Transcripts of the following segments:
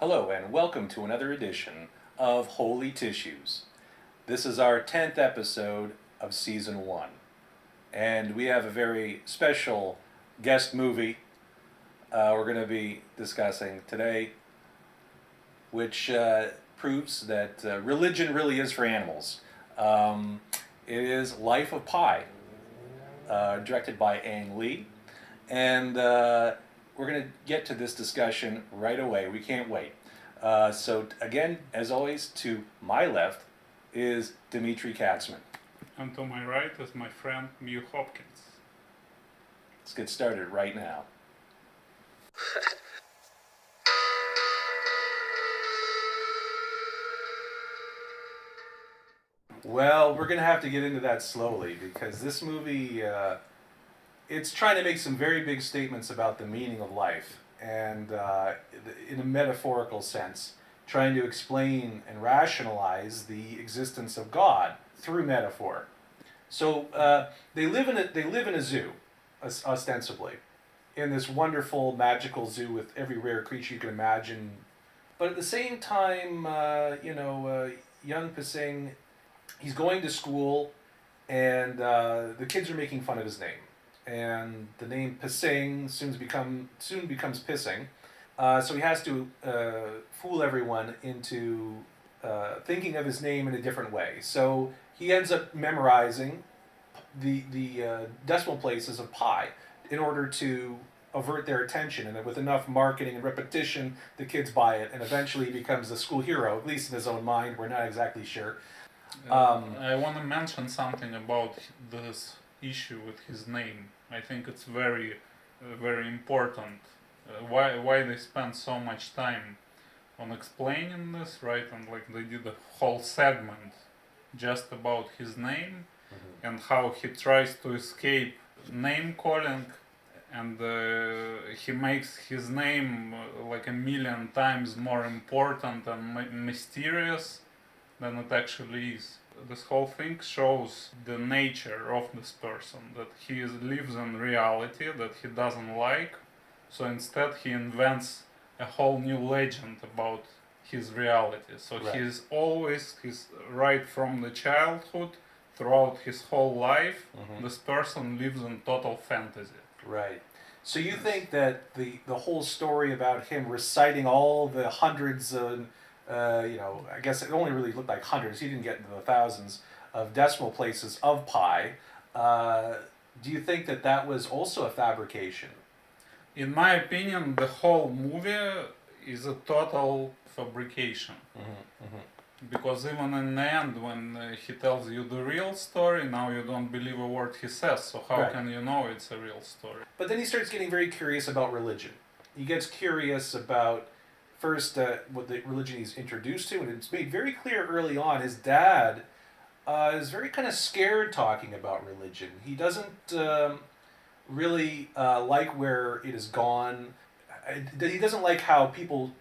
Hello, and welcome to another edition of Holy Tissues. This is our 10th episode of Season 1, and we have a very special guest movie we're going to be discussing today, which proves that religion really is for animals. Um, it is Life of Pi, directed by Ang Lee, and we're going to get to this discussion right away. We can't wait. Again, as always, to my left is Dimitri Katzman. And to my right is my friend Mew Hopkins. Let's get started right now. Well, we're going to have to get into that slowly because this movie, it's trying to make some very big statements about the meaning of life and in a metaphorical sense, trying to explain and rationalize the existence of God through metaphor. So they live in a zoo, ostensibly, in this wonderful magical zoo with every rare creature you can imagine. But at the same time, young Pising, he's going to school, and the kids are making fun of his name. And the name Pising soon becomes Pissing. So he has to fool everyone into thinking of his name in a different way. So he ends up memorizing the decimal places of pi in order to avert their attention. And with enough marketing and repetition, the kids buy it, and eventually he becomes the school hero, at least in his own mind. We're not exactly sure. I want to mention something about this issue with his name. I think it's very important. Why they spend so much time on explaining this, right? And like they did a whole segment just about his name and how he tries to escape name calling, and he makes his name like a million times more important and mysterious than it actually is. This whole thing shows the nature of this person, that he lives in reality that he doesn't like, so instead he invents a whole new legend about his reality. So Right. he's right from the childhood, throughout his whole life, Mhm. this person lives in total fantasy. Right. So you think that the whole story about him reciting all the hundreds of, I guess it only really looked like hundreds, he didn't get into the thousands of decimal places of pi. Do you think that that was also a fabrication? In my opinion, the whole movie is a total fabrication. Because even in the end, when he tells you the real story, now you don't believe a word he says. So how Right. can you know it's a real story? But then he starts getting very curious about religion. He gets curious about first what the religion he's introduced to, and it's made very clear early on. His dad is very kind of scared talking about religion. He doesn't really like where it has gone. He doesn't like how people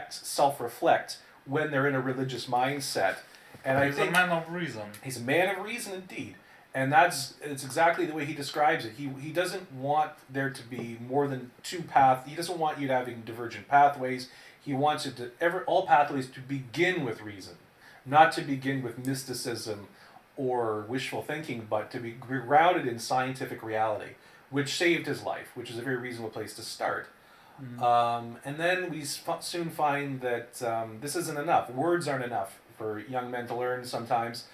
self-reflect when they're in a religious mindset. And He's a man of reason. He's a man of reason indeed. And it's exactly the way he describes it. He doesn't want there to be more than two paths. He doesn't want you to having divergent pathways. He wants it to all pathways to begin with reason, not to begin with mysticism or wishful thinking, but to be grounded in scientific reality, which saved his life, which is a very reasonable place to start. And then we soon find that this isn't enough. Words aren't enough for young men to learn sometimes.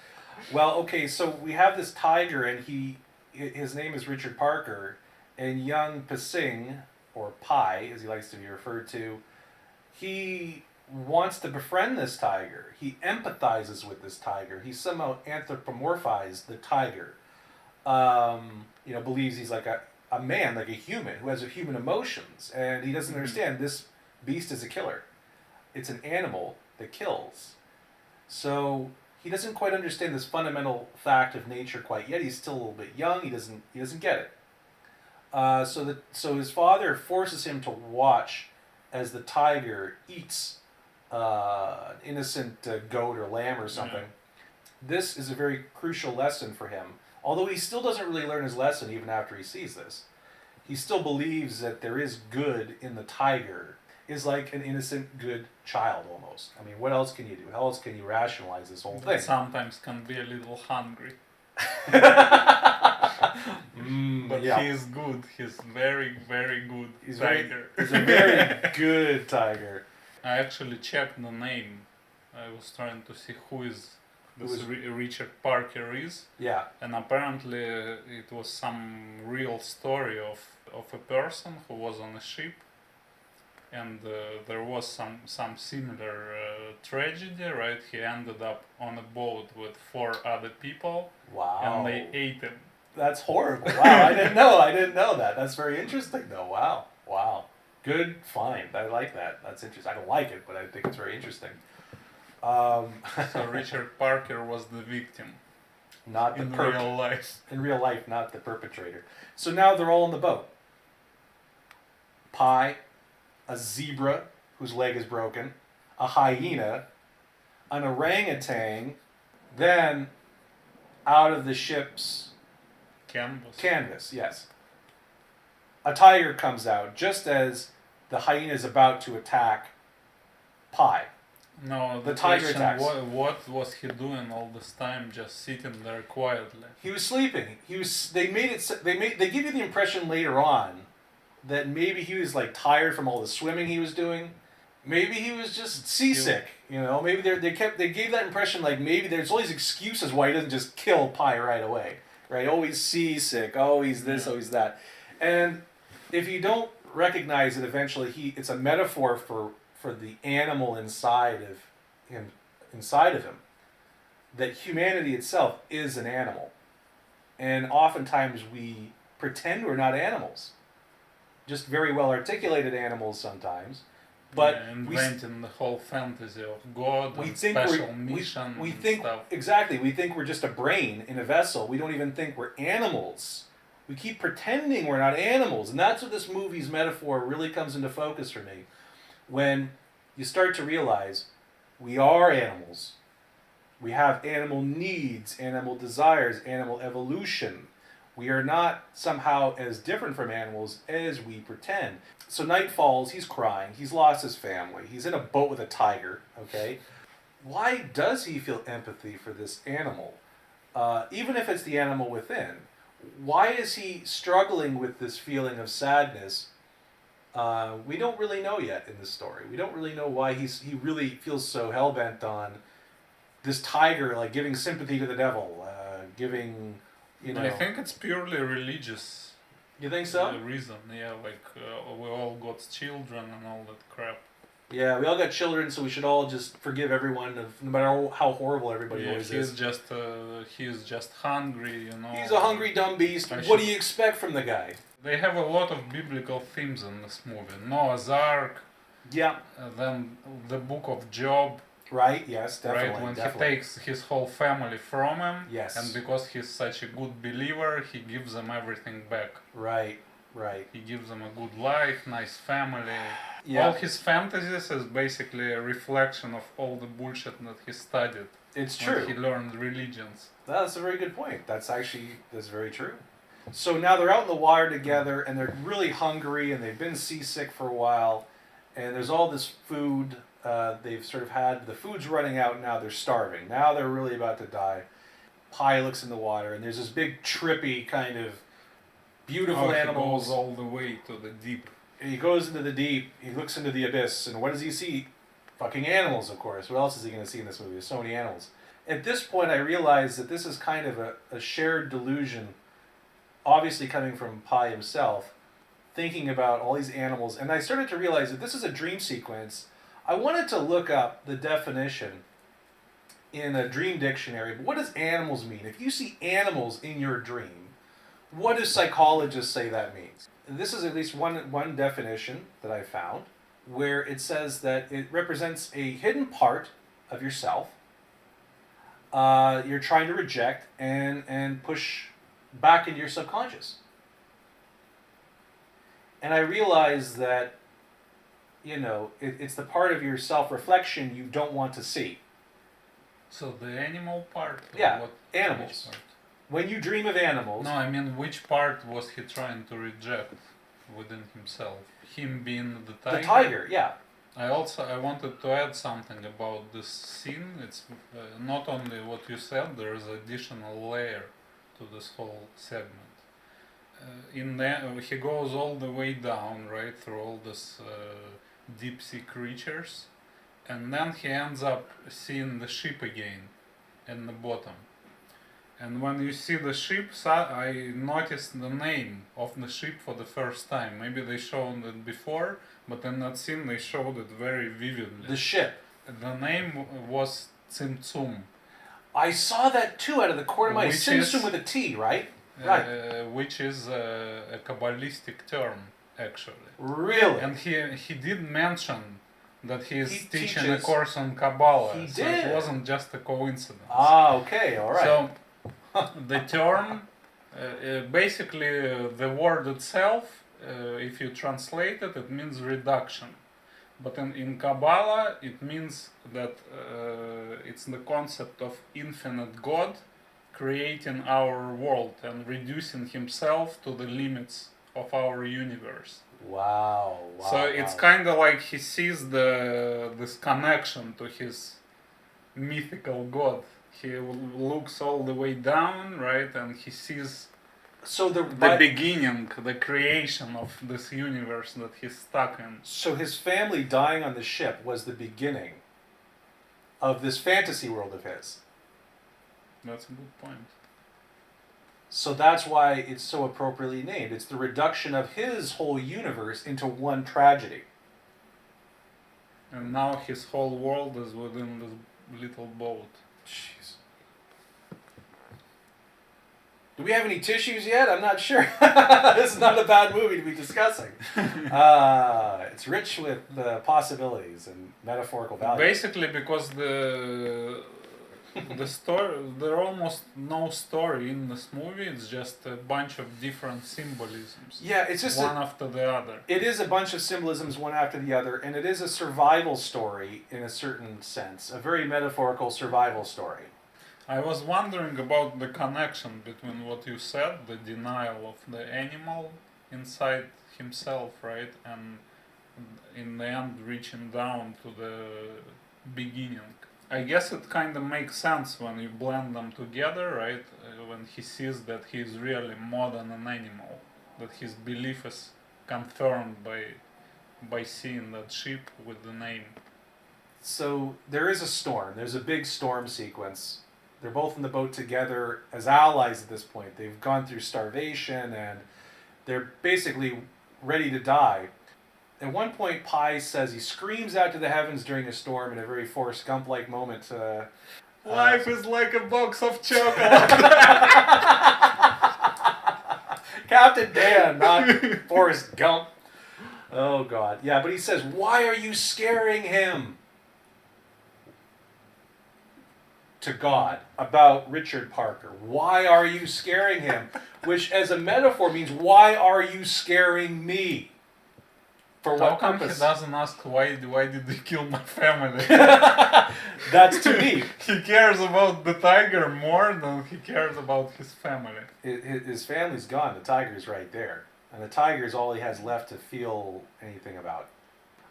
Well, okay, so we have this tiger, and his name is Richard Parker, and young Pising, or Pi, as he likes to be referred to, he wants to befriend this tiger. He empathizes with this tiger. He somehow anthropomorphized the tiger. Believes he's like a man, like a human, who has human emotions, and he doesn't understand this beast is a killer. It's an animal that kills. So he doesn't quite understand this fundamental fact of nature quite yet. He's still a little bit young. He doesn't get it. So his father forces him to watch as the tiger eats an innocent goat or lamb or something. This is a very crucial lesson for him. Although he still doesn't really learn his lesson even after he sees this. He still believes that there is good in the tiger. is like an innocent, good child almost. I mean, what else can you do? How else can you rationalize this whole thing? Sometimes can be a little hungry. But yeah. he is good. He's very, very good He's tiger. He's a very good tiger. I actually checked the name. I was trying to see who this Richard Parker is. Yeah. And apparently it was some real story of a person who was on a ship, and there was some similar tragedy, right? He ended up on a boat with 4 other people, Wow. and they ate him. That's horrible. Wow, I didn't know that. That's very interesting though. Wow. Good find. I like that. That's interesting. I don't like it, but I think it's very interesting. So Richard Parker was the victim. Not the in real life. In real life, not the perpetrator. So now they're all on the boat. Pi, a zebra whose leg is broken, a hyena, an orangutan, then out of the ship's canvas, yes. A tiger comes out just as the hyena is about to attack Pi. No, the tiger attacks. What was he doing all this time, just sitting there quietly? He was sleeping. They give you the impression later on that maybe he was like tired from all the swimming he was doing. Maybe he was just seasick. You know, maybe they gave that impression like maybe there's all these excuses why he doesn't just kill Pi right away. Right? Oh, he's seasick. Oh, he's this. Oh, he's that. And if you don't recognize it, eventually it's a metaphor for the animal inside of him, that humanity itself is an animal. And oftentimes we pretend we're not animals. Just very well articulated animals sometimes. But inventing the whole fantasy of God and special mission we think stuff. Exactly. We think we're just a brain in a vessel. We don't even think we're animals. We keep pretending we're not animals. And that's what this movie's metaphor really comes into focus for me. When you start to realize we are animals. We have animal needs, animal desires, animal evolution. We are not somehow as different from animals as we pretend. So night falls, he's crying, he's lost his family, he's in a boat with a tiger, okay? Why does he feel empathy for this animal? Even if it's the animal within. Why is he struggling with this feeling of sadness? We don't really know yet in this story. We don't really know why he really feels so hell-bent on this tiger, like giving sympathy to the devil, giving, you know... I think it's purely religious. You think so? Reason, yeah, like we all got children and all that crap. Yeah, we all got children, so we should all just forgive everyone, no matter how horrible everybody always is. He's just hungry, you know. He's a hungry, dumb beast. What do you expect from the guy? They have a lot of biblical themes in this movie. Noah's Ark. Yeah. Then the Book of Job. Right, yes, definitely. Right, when he takes his whole family from him. Yes. And because he's such a good believer, he gives them everything back. Right. He gives them a good life, nice family. Yeah. All his fantasies is basically a reflection of all the bullshit that he studied. It's true. When he learned religions. That's a very good point. That's very true. So now they're out in the water together, and they're really hungry, and they've been seasick for a while, and there's all this food they've sort of had. The food's running out now. They're starving. Now they're really about to die. Pi looks in the water, and there's this big trippy kind of beautiful animal. He goes all the way to the deep. And he goes into the deep. He looks into the abyss, and what does he see? Fucking animals, of course. What else is he going to see in this movie? There's so many animals. At this point, I realize that this is kind of a shared delusion, obviously coming from Pi himself, thinking about all these animals. And I started to realize that this is a dream sequence. I wanted to look up the definition in a dream dictionary, but what does animals mean? If you see animals in your dream, what do psychologists say that means? And this is at least one definition that I found, where it says that it represents a hidden part of yourself you're trying to reject and push back into your subconscious. And I realized that, it's the part of your self-reflection you don't want to see. So the animal part? Yeah, animals. When you dream of animals... No, I mean, which part was he trying to reject? within himself. Him being the The tiger, yeah. I wanted to add something about this scene. It's not only what you said. There is additional layer to this whole segment. He goes all the way down, right, through all this deep sea creatures, and then he ends up seeing the ship again in the bottom. And when you see the ship, I noticed the name of the ship for the first time. Maybe they showed it before, but in that scene they showed it very vividly. The ship. The name was Tsimtsum. I saw that too out of the corner of my eye. Which Simsum is- with a T, right? Right. Which is a Kabbalistic term, actually. Really? And he did mention that he is He teaching a teaches- course on Kabbalah. He so did. it wasn't just a coincidence. Ah, okay, all right. So the term, basically, the word itself, if you translate it, it means reduction. But in Kabbalah, it means that it's the concept of infinite God creating our world and reducing himself to the limits of our universe. Wow. So it's kind of like he sees this connection to his mythical God. He looks all the way down, right, and he sees so the beginning, the creation of this universe that he's stuck in. So his family dying on the ship was the beginning of this fantasy world of his. That's a good point. So that's why it's so appropriately named. It's the reduction of his whole universe into one tragedy. And now his whole world is within this little boat. Jeez. Do we have any tissues yet? I'm not sure. This is not a bad movie to be discussing. It's rich with possibilities and metaphorical value. Basically, because the story, there are almost no story in this movie. It's just a bunch of different symbolisms. Yeah, it's just one after the other. It is a bunch of symbolisms one after the other, and it is a survival story in a certain sense, a very metaphorical survival story. I was wondering about the connection between what you said, the denial of the animal inside himself, right, and in the end reaching down to the beginning. I guess it kind of makes sense when you blend them together, right? When he sees that he is really more than an animal, that his belief is confirmed by seeing that ship with the name. So there is a storm. There's a big storm sequence. They're both in the boat together as allies at this point. They've gone through starvation and they're basically ready to die. At one point, Pi says he screams out to the heavens during a storm in a very Forrest Gump-like moment. Life is like a box of chocolate. Captain Dan, not Forrest Gump. Oh, God. Yeah, but he says, why are you scaring him? To God, about Richard Parker. Why are you scaring him? Which, as a metaphor, means, why are you scaring me? For How what come purpose? he doesn't ask why did they kill my family? That's too deep. He cares about the tiger more than he cares about his family. His family's gone. The tiger's right there. And the tiger's all he has left to feel anything about.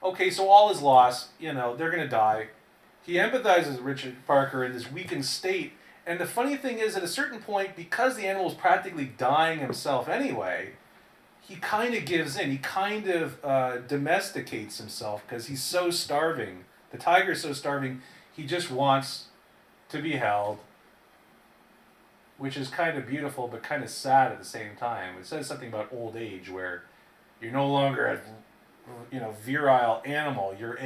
Okay, so all is lost. You know, they're going to die. He empathizes with Richard Parker in this weakened state. And the funny thing is, at a certain point, because the animal's practically dying himself anyway, he kind of gives in. He kind of domesticates himself because he's so starving. The tiger's so starving, he just wants to be held, which is kind of beautiful but kind of sad at the same time. It says something about old age where you're no longer a virile animal. You're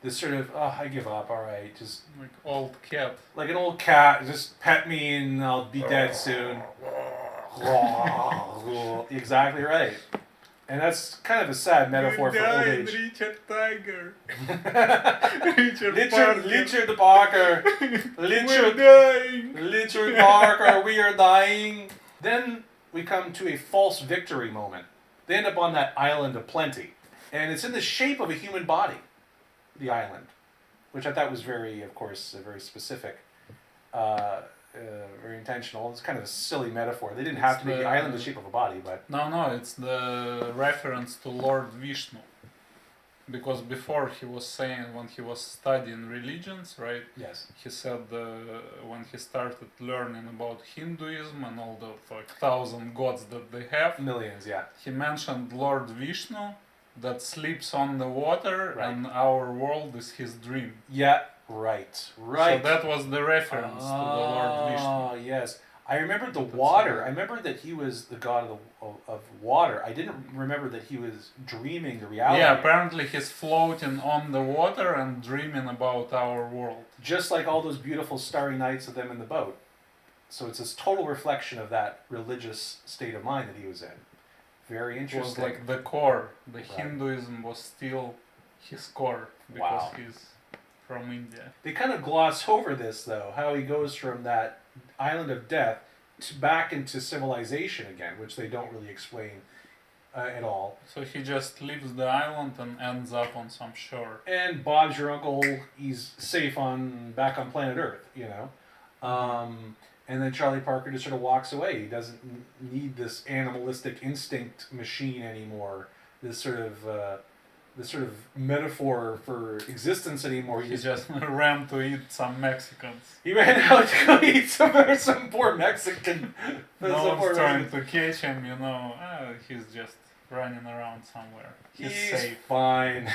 this sort of, I give up, all right, just Like old cat. like an old cat, just pet me and I'll be dead soon. Exactly right. And that's kind of a sad metaphor for old age. Richard Tiger. Richard Parker. We're dying. Richard Parker, we are dying. Then we come to a false victory moment. They end up on that island of plenty. And it's in the shape of a human body, the island, which I thought was very, of course, very specific. very intentional. It's kind of a silly metaphor. They didn't It's have to make the island the shape of a body, but No, it's the reference to Lord Vishnu. Because before he was saying, when he was studying religions, right? yes, He said when he started learning about Hinduism and all the like 1,000 gods that they have, millions, yeah. he mentioned Lord Vishnu that sleeps on the water, Right. and our world is his dream. Yeah, right. So that was the reference to the Lord Vishnu. Oh, yes. I remembered the That's water. right. I remember that he was the god of water. I didn't remember that he was dreaming the reality. Yeah, apparently he's floating on the water and dreaming about our world. Just like all those beautiful starry nights of them in the boat. So it's this total reflection of that religious state of mind that he was in. Very It was interesting. like the core. The Right. Hinduism was still his core because Wow. he's from India. They kind of gloss over this, though, how he goes from that island of death back into civilization again, which they don't really explain at all. So he just leaves the island and ends up on some shore. And Bob's your uncle. He's safe back on planet Earth, you know. And then Charlie Parker just sort of walks away. He doesn't need this animalistic instinct machine anymore. This sort of metaphor for existence anymore. He just ran to eat some Mexicans. He ran out to go eat some poor Mexican. No some poor one's trying Mexican. to catch him, you know. He's just running around somewhere. He's safe. Fine.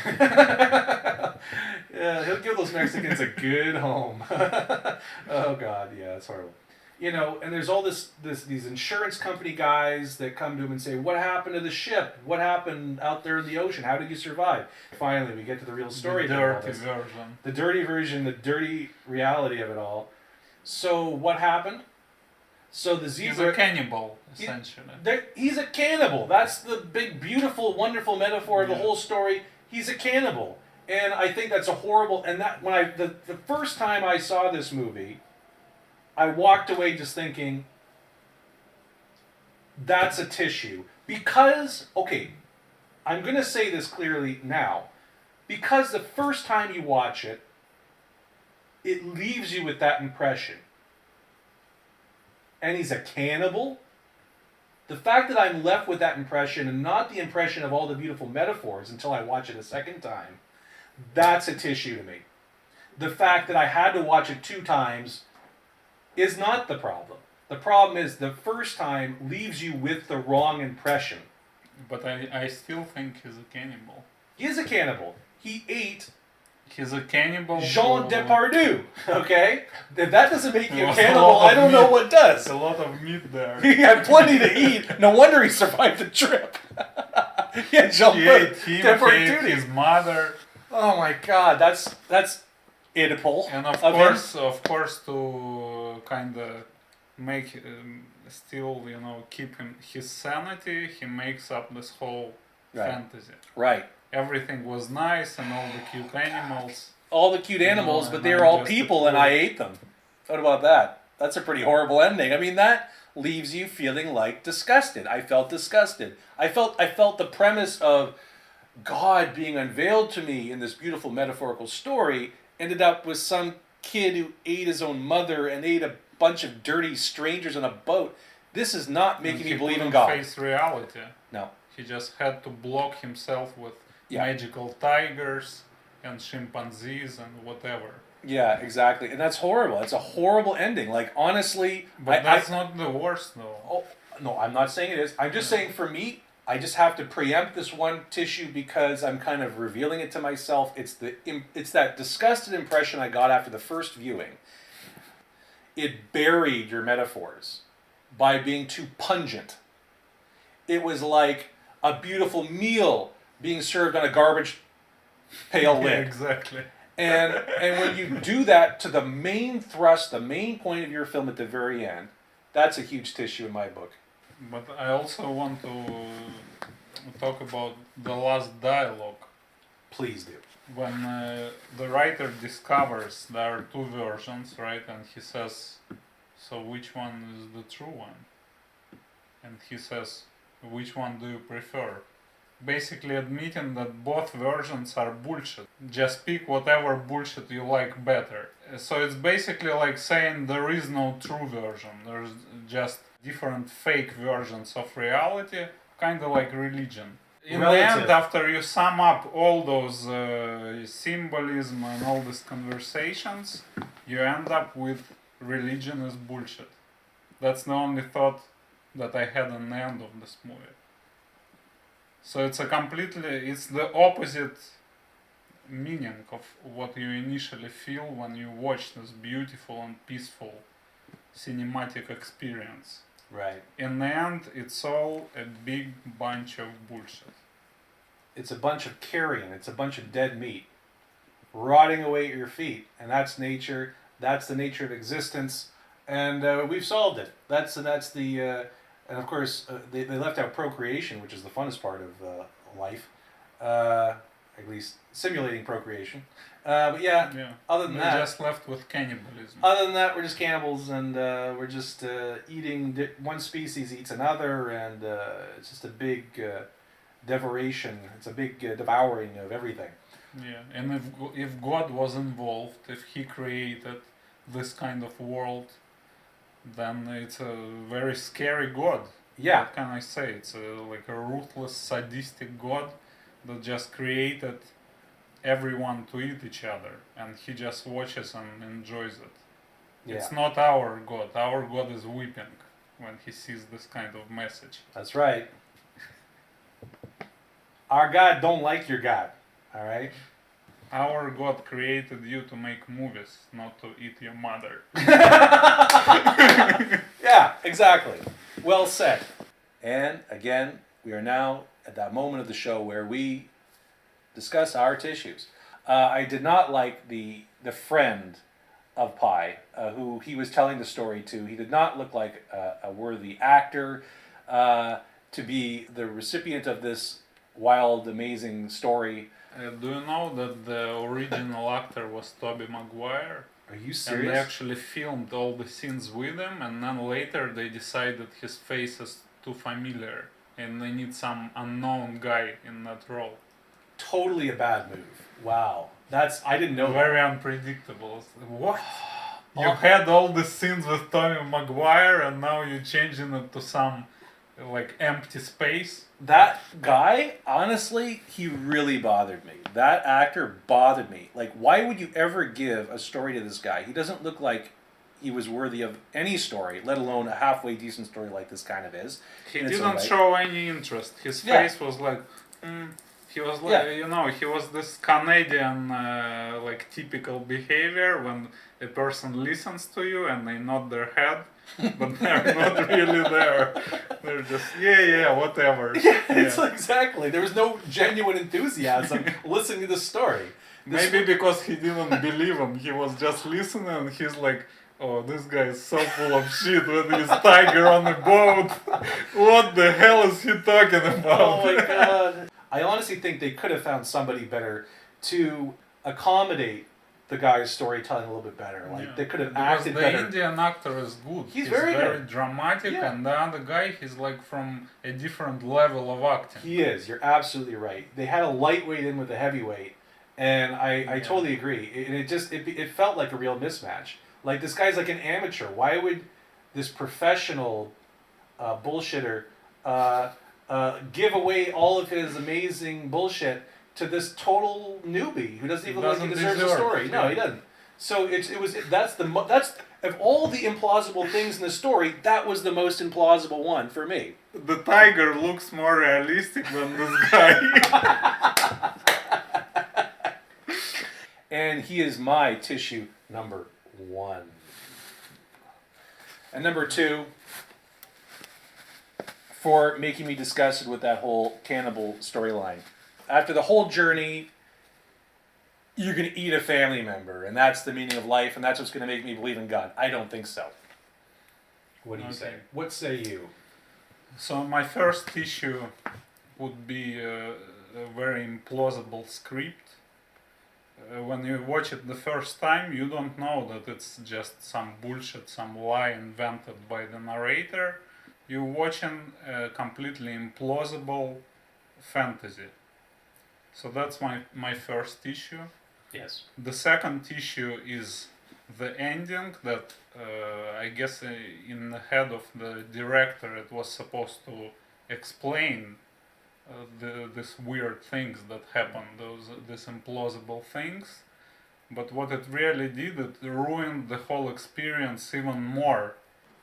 Yeah, he'll give those Mexicans a good home. Oh God, yeah, it's horrible. You know, and there's all these insurance company guys that come to him and say, "What happened to the ship? What happened out there in the ocean? How did you survive?" Finally, we get to the real story. The of all dirty this. version. The dirty version, the dirty reality of it all. So what happened? So the He's zebra. a cannibal, essentially. He's a cannibal. That's the big, beautiful, wonderful metaphor of the Yeah. whole story. He's a cannibal, and I think that's a horrible. And that when the first time I saw this movie, I walked away just thinking, that's a tissue. Because okay, I'm gonna say this clearly now, because the first time you watch it, it leaves you with that impression. And he's a cannibal. The fact that I'm left with that impression and not the impression of all the beautiful metaphors until I watch it a second time, that's a tissue to me. The fact that I had to watch it 2 times is not the problem. The problem is the first time leaves you with the wrong impression. But I still think he's a cannibal. He is a cannibal. He ate He's a cannibal. Jean who- Depardieu, okay? If that doesn't make you a Well, cannibal, I don't know what does. There's a lot of meat there. He had plenty to eat. No wonder he survived the trip. Yeah, Jean He ate him, he Depardieu. ate his mother, Oh my God, that's Oedipal. and of of course, to kind of make still, keep his sanity, he makes up this whole Right. fantasy. Right. Everything was nice and all the cute animals. All the cute animals, No, but and they I'm were all just a people, and fool. I ate them. What about that? That's a pretty horrible ending. I mean, that leaves you feeling like disgusted. I felt disgusted. I felt the premise of God being unveiled to me in this beautiful metaphorical story ended up with some kid who ate his own mother and ate a bunch of dirty strangers on a boat. This is not making And me he believe in couldn't God. face reality. No. He just had to block himself with Yeah. magical tigers and chimpanzees and whatever. Yeah, exactly. And that's horrible. It's a horrible ending. Like, honestly, But that's not the worst, though. Oh, no, I'm not saying it is. I'm just saying for me, I just have to preempt this one tissue because I'm kind of revealing it to myself. It's that disgusted impression I got after the first viewing. It buried your metaphors by being too pungent. It was like a beautiful meal being served on a garbage pail Yeah, lid. exactly. And when you do that to the main thrust, the main point of your film at the very end, that's a huge tissue in my book. But I also want to talk about the last dialogue. Please do. When the writer discovers there are 2 versions, right? And he says, so which one is the true one? And he says, which one do you prefer? basically admitting that both versions are bullshit. Just pick whatever bullshit you like better. So it's basically like saying there is no true version. There's just different fake versions of reality, kind of like religion. In the end, after you sum up all those symbolism and all these conversations, you end up with religion is bullshit. That's the only thought that I had in the end of this movie. So it's it's the opposite meaning of what you initially feel when you watch this beautiful and peaceful cinematic experience. Right. In the end, it's all a big bunch of bullshit. It's a bunch of carrion. It's a bunch of dead meat rotting away at your feet, and that's nature. That's the nature of existence, and we've solved it. That's the and of course they left out procreation, which is the funnest part of life, at least simulating procreation. But yeah. Other than that, we're just left with cannibalism. Other than that, we're just cannibals, and we're just eating. One species eats another, and it's just a big devoration. It's a big devouring of everything. Yeah, and if God was involved, if He created this kind of world, then it's a very scary God. Yeah. What can I say? It's like a ruthless, sadistic God that just created everyone to eat each other, and He just watches and enjoys it. Yeah. It's not our God. Our God is weeping when He sees this kind of message. That's right. Our God don't like your God. All right. Our God created you to make movies, not to eat your mother. Yeah, exactly. Well said. And again, we are now at that moment of the show where we discuss our tissues. I did not like the friend of Pi, who he was telling the story to. He did not look like a worthy actor to be the recipient of this wild, amazing story. Do you know that the original actor was Tobey Maguire? Are you serious? And they actually filmed all the scenes with him, and then later they decided his face is too familiar, and they need some unknown guy in that role. Totally a bad move. Wow. I didn't know. Very unpredictable. What? You had all the scenes with Tobey Maguire, and now you're changing it to some like empty space. That guy, honestly, he really bothered me. That actor bothered me. Like, why would you ever give a story to this guy? He doesn't look like he was worthy of any story, let alone a halfway decent story like this kind of is. He didn't show any interest. His face was like, he was like, he was this Canadian, like typical behavior when a person listens to you and they nod their head, but they're not really there. They're just, whatever. It's exactly. There was no genuine enthusiasm listening to the story. Maybe because he didn't believe him. He was just listening and he's like, oh, this guy is so full of shit with his tiger on the boat. What the hell is he talking about? Oh my God. I honestly think they could have found somebody better to accommodate the guy's storytelling a little bit better. Like they could have acted better. The Indian actor is good. He's very good. Dramatic, and the other guy, he's like from a different level of acting. He is. You're absolutely right. They had a lightweight in with a heavyweight, and I totally agree. And it felt like a real mismatch. Like this guy's like an amateur. Why would this professional bullshitter give away all of his amazing bullshit to this total newbie who doesn't even look like he deserves a story? No, he doesn't. So that's of all the implausible things in the story, that was the most implausible one for me. The tiger looks more realistic than this guy. And he is my tissue number 1. And number 2, for making me disgusted with that whole cannibal storyline. After the whole journey, you're going to eat a family member, and that's the meaning of life, and that's what's going to make me believe in God. I don't think so. What do you say? What say you? So my first issue would be a very implausible script. When you watch it the first time, you don't know that it's just some bullshit, some lie invented by the narrator. You're watching a completely implausible fantasy. So that's my first issue. Yes. The second issue is the ending that I guess in the head of the director it was supposed to explain these weird things that happen, these implausible things. But what it really did, it ruined the whole experience even more.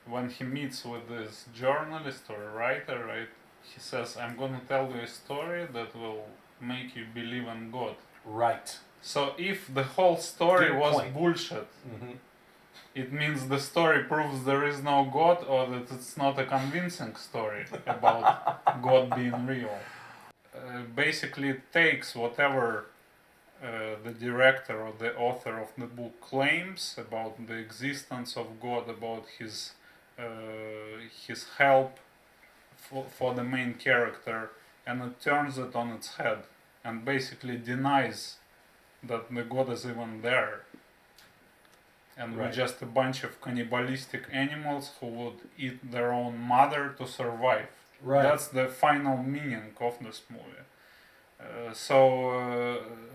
When he meets with this journalist or writer, right? He says, "I'm gonna tell you a story that will make you believe in God." Right. So if the whole story Good was point. bullshit, Mm-hmm. it means the story proves there is no God, or that it's not a convincing story about God being real. Basically, it takes whatever the director or the author of the book claims about the existence of God, about his help for the main character, and it turns it on its head and basically denies that the God is even there. And we're Right. just a bunch of cannibalistic animals who would eat their own mother to survive. Right. That's the final meaning of this movie. So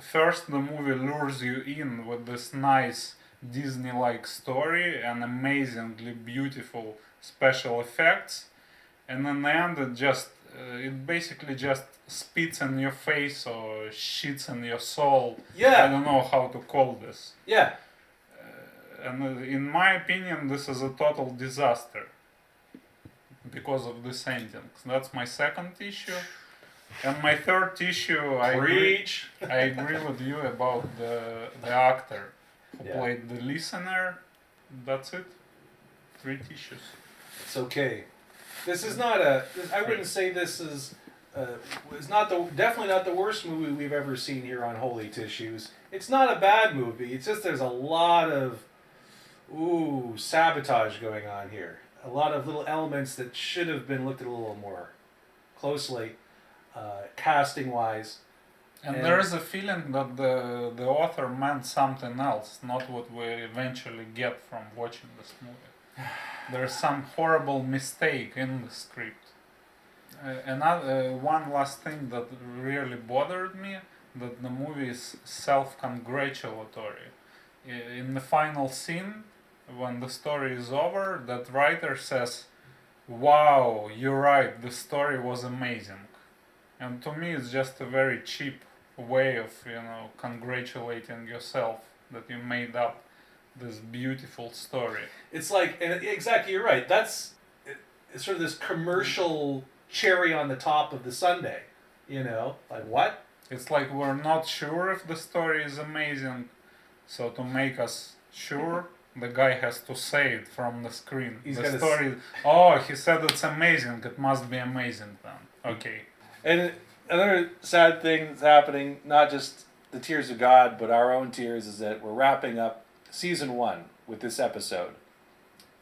first the movie lures you in with this nice Disney-like story and amazingly beautiful special effects, and in the end it basically just spits in your face or shits in your soul. I Yeah. don't know how to call this. Yeah. And in my opinion, this is a total disaster because of this ending. That's my second issue. And my third issue, Preach. I agree with you about the actor who Yeah. played the listener. That's it. 3 issues. It's okay. This is not I wouldn't say this is. It's not definitely not the worst movie we've ever seen here on Holy Tissues. It's not a bad movie. It's just there's a lot of sabotage going on here. A lot of little elements that should have been looked at a little more closely, casting wise. And there is a feeling that the author meant something else, not what we eventually get from watching this movie. There's some horrible mistake in the script. One last thing that really bothered me, that the movie is self-congratulatory. In the final scene, when the story is over, that writer says, "Wow, you're right, the story was amazing." And to me it's just a very cheap way of, congratulating yourself that you made up this beautiful story. It's like, and exactly, you're right. It's sort of this commercial cherry on the top of the sundae. Like what? It's like we're not sure if the story is amazing, so to make us sure, the guy has to say it from the screen. He's the gotta story. Oh, he said it's amazing. It must be amazing then. Okay. And another sad thing that's happening, not just the tears of God, but our own tears, is that we're wrapping up season 1 with this episode,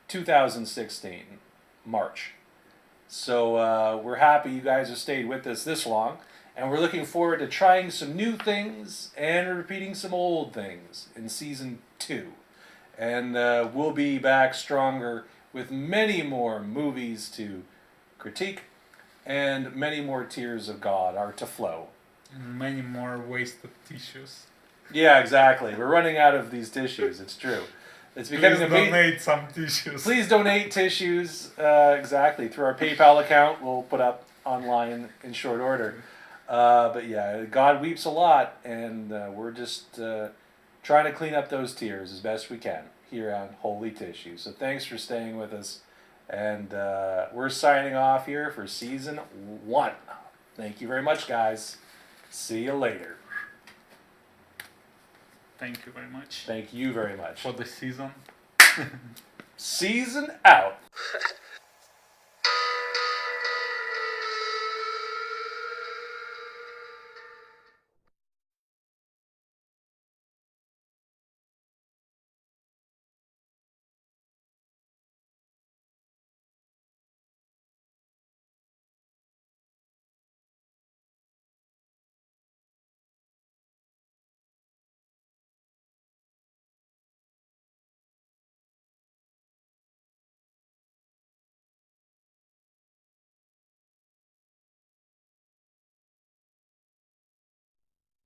2016, March. So we're happy you guys have stayed with us this long, and we're looking forward to trying some new things and repeating some old things in season 2. And we'll be back stronger with many more movies to critique, and many more tears of God are to flow. And many more wasted tissues. Yeah, exactly. We're running out of these tissues. It's true. It's becoming Please donate some tissues. Please donate tissues. Exactly, through our PayPal account. We'll put up online in short order. But yeah, God weeps a lot, and we're just trying to clean up those tears as best we can here on Holy Tissue. So thanks for staying with us. And we're signing off here for season 1. Thank you very much, guys. See you later. Thank you very much Thank you very much. for the season. Season out.